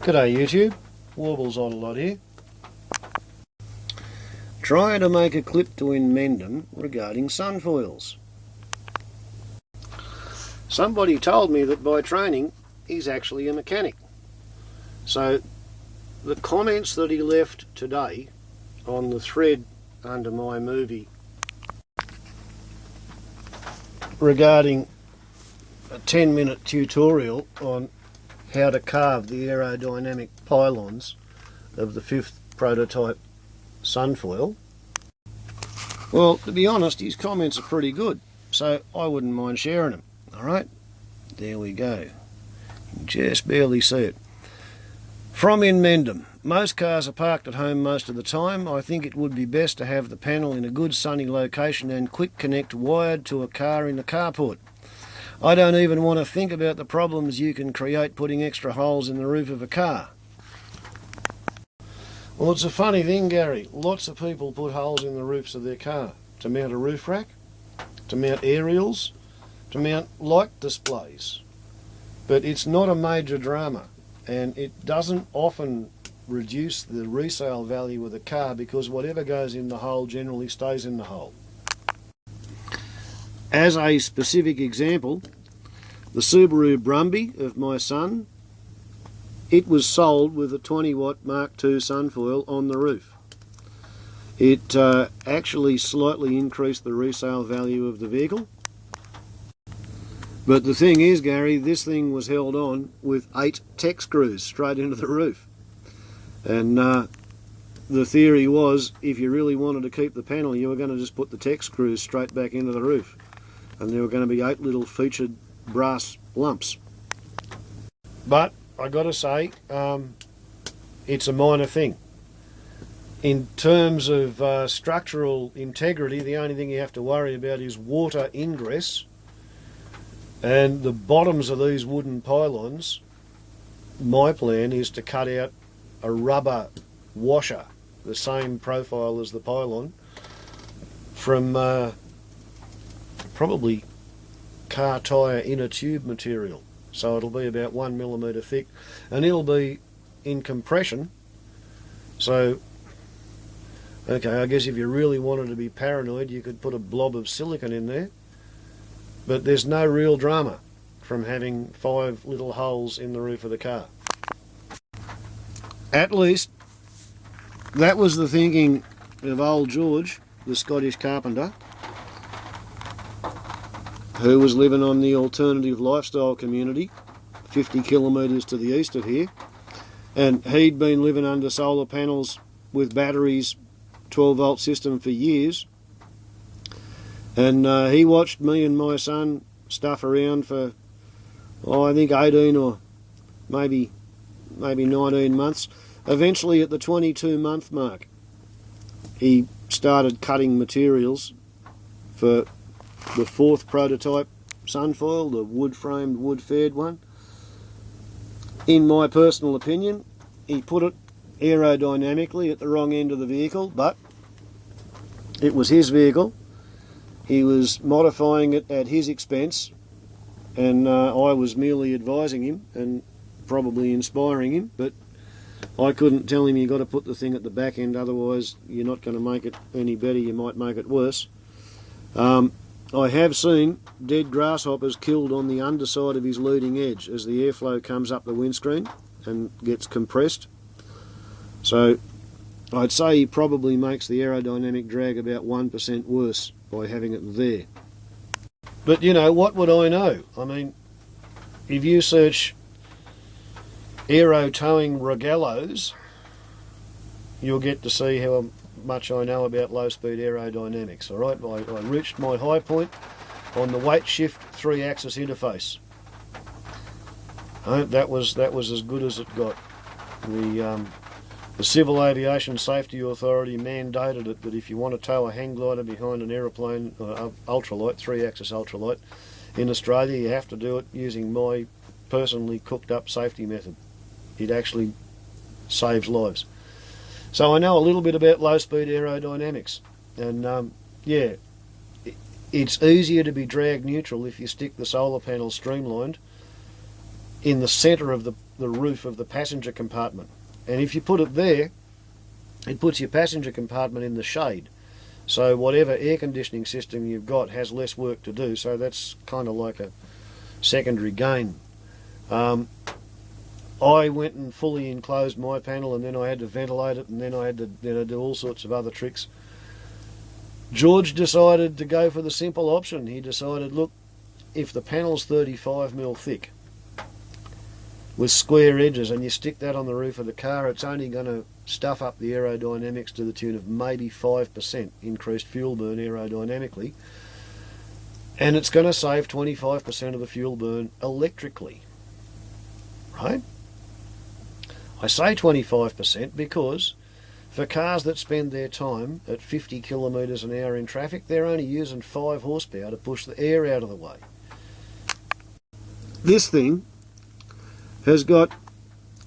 G'day YouTube, Warbles on a lot here. Trying to make a clip to Inmendham regarding SunFoils. Somebody told me that by training he's actually a mechanic. So the comments that he left today on the thread under my movie regarding a 10-minute tutorial on how to carve the aerodynamic pylons of the 5th prototype SunFoil. Well, to be honest, his comments are pretty good, so I wouldn't mind sharing them. Alright, there we go. You can just barely see it. From Inmendham. Most cars are parked at home most of the time. I think it would be best to have the panel in a good sunny location and quick connect wired to a car in the carport. I don't even want to think about the problems you can create putting extra holes in the roof of a car. Well, it's a funny thing, Gary. Lots of people put holes in the roofs of their car to mount a roof rack, to mount aerials, to mount light displays. But it's not a major drama, and it doesn't often reduce the resale value of the car because whatever goes in the hole generally stays in the hole. As a specific example, the Subaru Brumby of my son, it was sold with a 20 watt Mark II SunFoil on the roof. It actually slightly increased the resale value of the vehicle. But the thing is, Gary, this thing was held on with 8 tech screws straight into the roof. And the theory was, if you really wanted to keep the panel, you were going to just put the tech screws straight back into the roof. And there were going to be 8 little featured brass lumps. But I got to say, it's a minor thing. In terms of structural integrity, the only thing you have to worry about is water ingress, and the bottoms of these wooden pylons. My plan is to cut out a rubber washer, the same profile as the pylon, from probably car tyre inner tube material. So it'll be about 1mm thick, and it'll be in compression. So, okay, I guess if you really wanted to be paranoid, you could put a blob of silicon in there. But there's no real drama from having 5 little holes in the roof of the car. At least, that was the thinking of old George, the Scottish carpenter, who was living on the alternative lifestyle community 50 kilometres to the east of here, and he'd been living under solar panels with batteries, 12 volt system for years, and he watched me and my son stuff around for I think 18 or maybe 19 months. Eventually at the 22-month mark he started cutting materials for the 4th prototype SunFoil, the wood-framed, wood-faired one. In my personal opinion, he put it aerodynamically at the wrong end of the vehicle, but it was his vehicle. He was modifying it at his expense, and I was merely advising him and probably inspiring him, but I couldn't tell him you got to put the thing at the back end, otherwise you're not going to make it any better, you might make it worse. I have seen dead grasshoppers killed on the underside of his leading edge as the airflow comes up the windscreen and gets compressed. So I'd say he probably makes the aerodynamic drag about 1% worse by having it there. But you know, what would I know? I mean, if you search aero towing regalos, you'll get to see how much I know about low-speed aerodynamics. All right, I reached my high point on the weight shift 3-axis interface. That was as good as it got. The Civil Aviation Safety Authority mandated it that if you want to tow a hang glider behind an aeroplane, ultralight, 3-axis ultralight, in Australia, you have to do it using my personally cooked up safety method. It actually saves lives. So I know a little bit about low-speed aerodynamics, and yeah, it's easier to be drag neutral if you stick the solar panel streamlined in the centre of the the roof of the passenger compartment. And if you put it there, it puts your passenger compartment in the shade. So whatever air conditioning system you've got has less work to do. So that's kind of like a secondary gain. I went and fully enclosed my panel, and then I had to ventilate it, and then I had to do all sorts of other tricks. George decided to go for the simple option. He decided, look, if the panel's 35mm thick with square edges and you stick that on the roof of the car, it's only going to stuff up the aerodynamics to the tune of maybe 5% increased fuel burn aerodynamically, and it's going to save 25% of the fuel burn electrically, right? I say 25% because for cars that spend their time at 50 kilometres an hour in traffic, they're only using 5 horsepower to push the air out of the way. This thing has got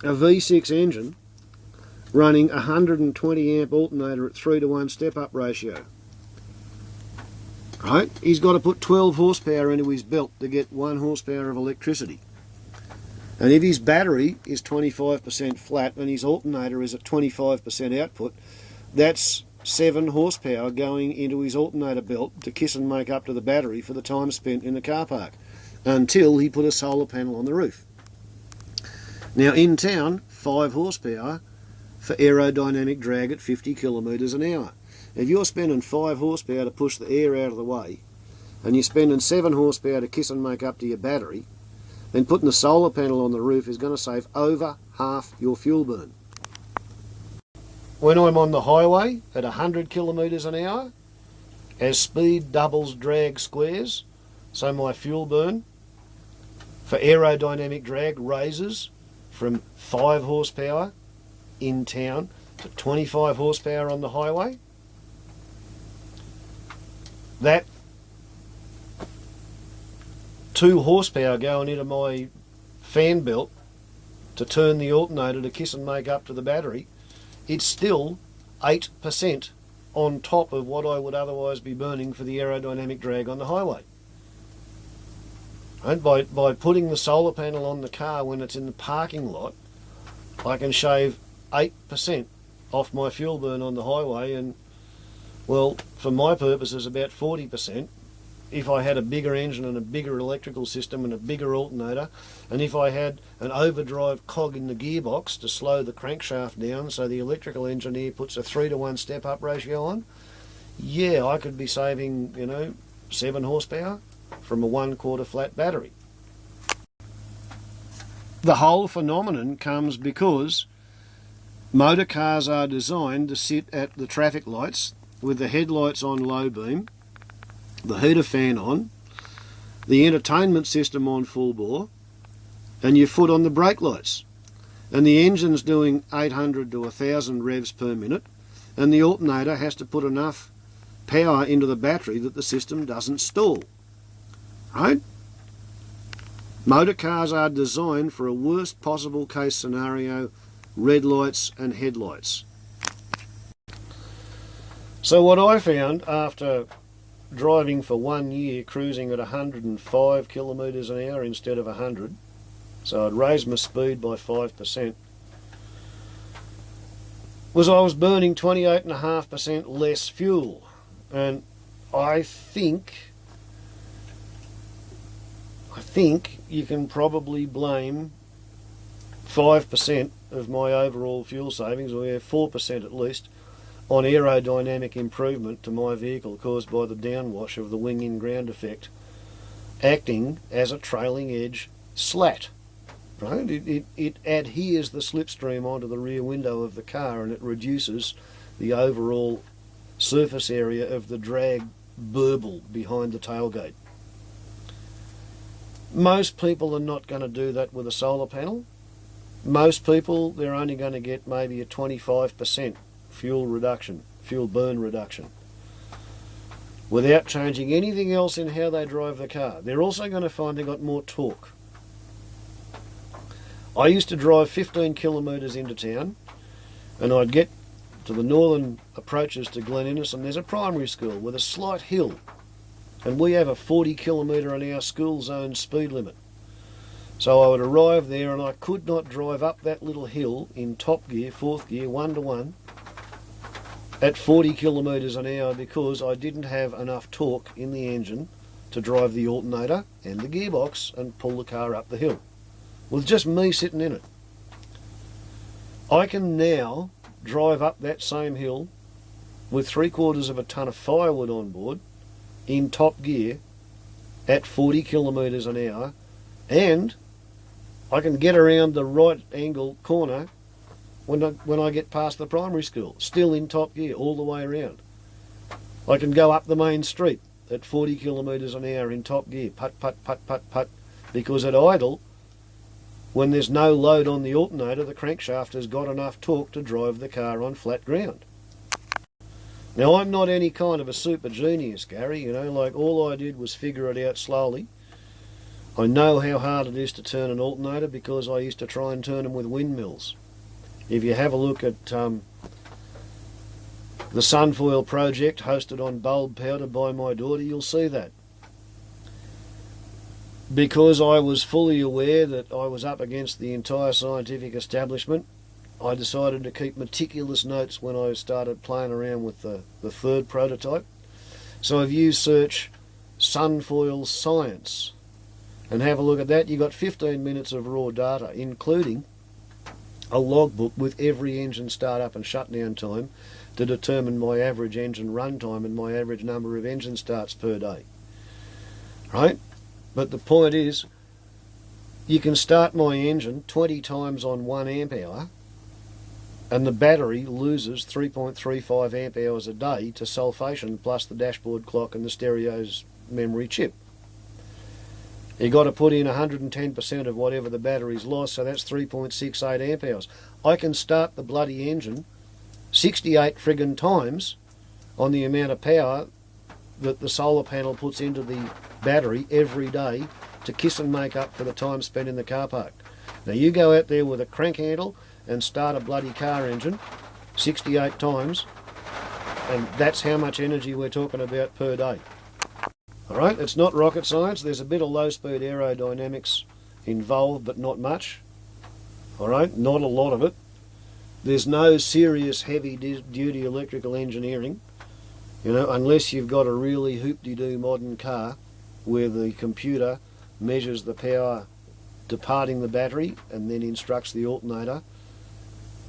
a V6 engine running 120 amp alternator at 3:1 step-up ratio. Right? He's got to put 12 horsepower into his belt to get 1 horsepower of electricity. And if his battery is 25% flat and his alternator is at 25% output, that's 7 horsepower going into his alternator belt to kiss and make up to the battery for the time spent in the car park, until he put a solar panel on the roof. Now in town, 5 horsepower for aerodynamic drag at 50 kilometres an hour. If you're spending 5 horsepower to push the air out of the way, and you're spending 7 horsepower to kiss and make up to your battery, then putting a solar panel on the roof is going to save over half your fuel burn. When I'm on the highway at 100 kilometres an hour, as speed doubles drag squares, so my fuel burn for aerodynamic drag raises from 5 horsepower in town to 25 horsepower on the highway. That 2 horsepower going into my fan belt to turn the alternator to kiss and make up to the battery, it's still 8% on top of what I would otherwise be burning for the aerodynamic drag on the highway. And by putting the solar panel on the car when it's in the parking lot, I can shave 8% off my fuel burn on the highway, and, well, for my purposes, about 40%. If I had a bigger engine and a bigger electrical system and a bigger alternator, and if I had an overdrive cog in the gearbox to slow the crankshaft down so the electrical engineer puts a 3:1 step-up ratio on, yeah, I could be saving, 7 horsepower from a 1/4 flat battery. The whole phenomenon comes because motor cars are designed to sit at the traffic lights with the headlights on low beam, the heater fan on, the entertainment system on full bore, and your foot on the brake lights. And the engine's doing 800 to 1000 revs per minute, and the alternator has to put enough power into the battery that the system doesn't stall. Right? Motor cars are designed for a worst possible case scenario, red lights and headlights. So what I found after driving for 1 year, cruising at 105 kilometres an hour instead of 100, so I'd raised my speed by 5%, was I was burning 28.5% less fuel. And I think you can probably blame 5% of my overall fuel savings, or 4% at least, on aerodynamic improvement to my vehicle caused by the downwash of the wing-in ground effect acting as a trailing edge slat. Right? It adheres the slipstream onto the rear window of the car, and it reduces the overall surface area of the drag burble behind the tailgate. Most people are not going to do that with a solar panel. Most people, they're only going to get maybe a 25% fuel burn reduction, without changing anything else in how they drive the car. They're also going to find they've got more torque. I used to drive 15 kilometres into town, and I'd get to the northern approaches to Glen Innes, and there's a primary school with a slight hill, and we have a 40 kilometre an hour school zone speed limit. So I would arrive there and I could not drive up that little hill in top gear, fourth gear, 1-to-1 at 40 kilometres an hour because I didn't have enough torque in the engine to drive the alternator and the gearbox and pull the car up the hill with just me sitting in it. I can now drive up that same hill with 3/4 of a tonne of firewood on board in top gear at 40 kilometres an hour, and I can get around the right angle corner when I get past the primary school, still in top gear all the way around. I can go up the main street at 40 kilometres an hour in top gear, put, put, put, put, put, because at idle, when there's no load on the alternator, the crankshaft has got enough torque to drive the car on flat ground. Now, I'm not any kind of a super genius, Gary, you know, like all I did was figure it out slowly. I know how hard it is to turn an alternator because I used to try and turn them with windmills. If you have a look at the SunFoil project hosted on bulb powder by my daughter, you'll see that. Because I was fully aware that I was up against the entire scientific establishment, I decided to keep meticulous notes when I started playing around with the third prototype. So if you search SunFoil Science and have a look at that, you got 15 minutes of raw data, including a logbook with every engine start-up and shutdown time to determine my average engine run time and my average number of engine starts per day. Right? But the point is, you can start my engine 20 times on 1 amp hour and the battery loses 3.35 amp hours a day to sulfation plus the dashboard clock and the stereo's memory chip. You've got to put in 110% of whatever the battery's lost, so that's 3.68 amp hours. I can start the bloody engine 68 friggin' times on the amount of power that the solar panel puts into the battery every day to kiss and make up for the time spent in the car park. Now you go out there with a crank handle and start a bloody car engine 68 times, and that's how much energy we're talking about per day. Alright, it's not rocket science. There's a bit of low-speed aerodynamics involved, but not much. Alright, not a lot of it. There's no serious heavy-duty electrical engineering, you know, unless you've got a really hoop-de-doo modern car where the computer measures the power departing the battery and then instructs the alternator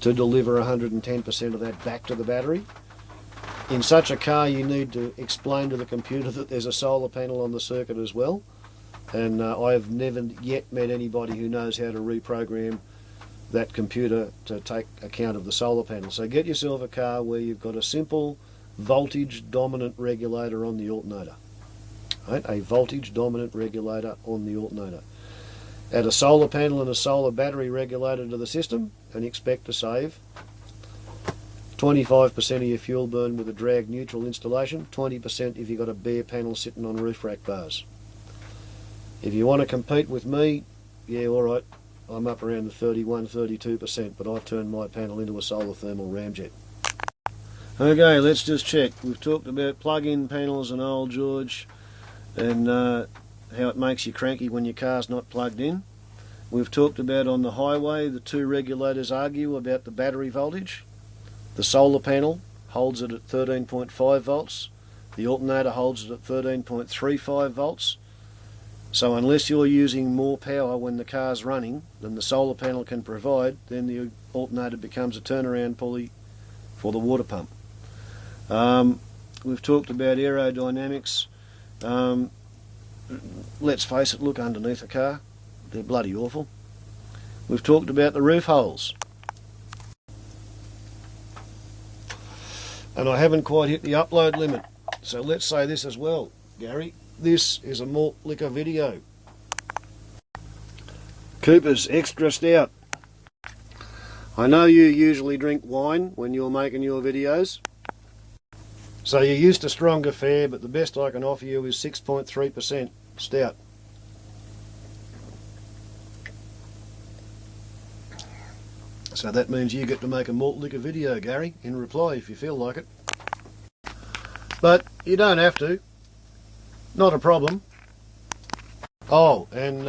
to deliver 110% of that back to the battery. In such a car, you need to explain to the computer that there's a solar panel on the circuit as well, and I've never yet met anybody who knows how to reprogram that computer to take account of the solar panel. So get yourself a car where you've got a simple voltage dominant regulator on the alternator. Right? A voltage dominant regulator on the alternator. Add a solar panel and a solar battery regulator to the system and expect to save 25% of your fuel burn with a drag neutral installation, 20% if you've got a bare panel sitting on roof rack bars. If you want to compete with me, yeah, alright, I'm up around the 31-32%, but I've turned my panel into a solar thermal ramjet. Okay, let's just check. We've talked about plug-in panels and old George and how it makes you cranky when your car's not plugged in. We've talked about on the highway, the two regulators argue about the battery voltage. The solar panel holds it at 13.5 volts. The alternator holds it at 13.35 volts. So unless you're using more power when the car's running than the solar panel can provide, then the alternator becomes a turnaround pulley for the water pump. We've talked about aerodynamics. Let's face it, look underneath a car. They're bloody awful. We've talked about the roof holes. And I haven't quite hit the upload limit. So let's say this as well, Gary. This is a malt liquor video. Cooper's Extra Stout. I know you usually drink wine when you're making your videos, so you're used to stronger fare, but the best I can offer you is 6.3% stout. So that means you get to make a malt liquor video, Gary, in reply if you feel like it. But you don't have to. Not a problem. Oh, and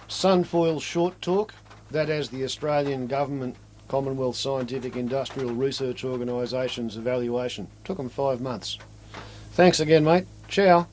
SunFoil short talk, that has the Australian Government Commonwealth Scientific Industrial Research Organisation's evaluation. Took them 5 months. Thanks again, mate. Ciao.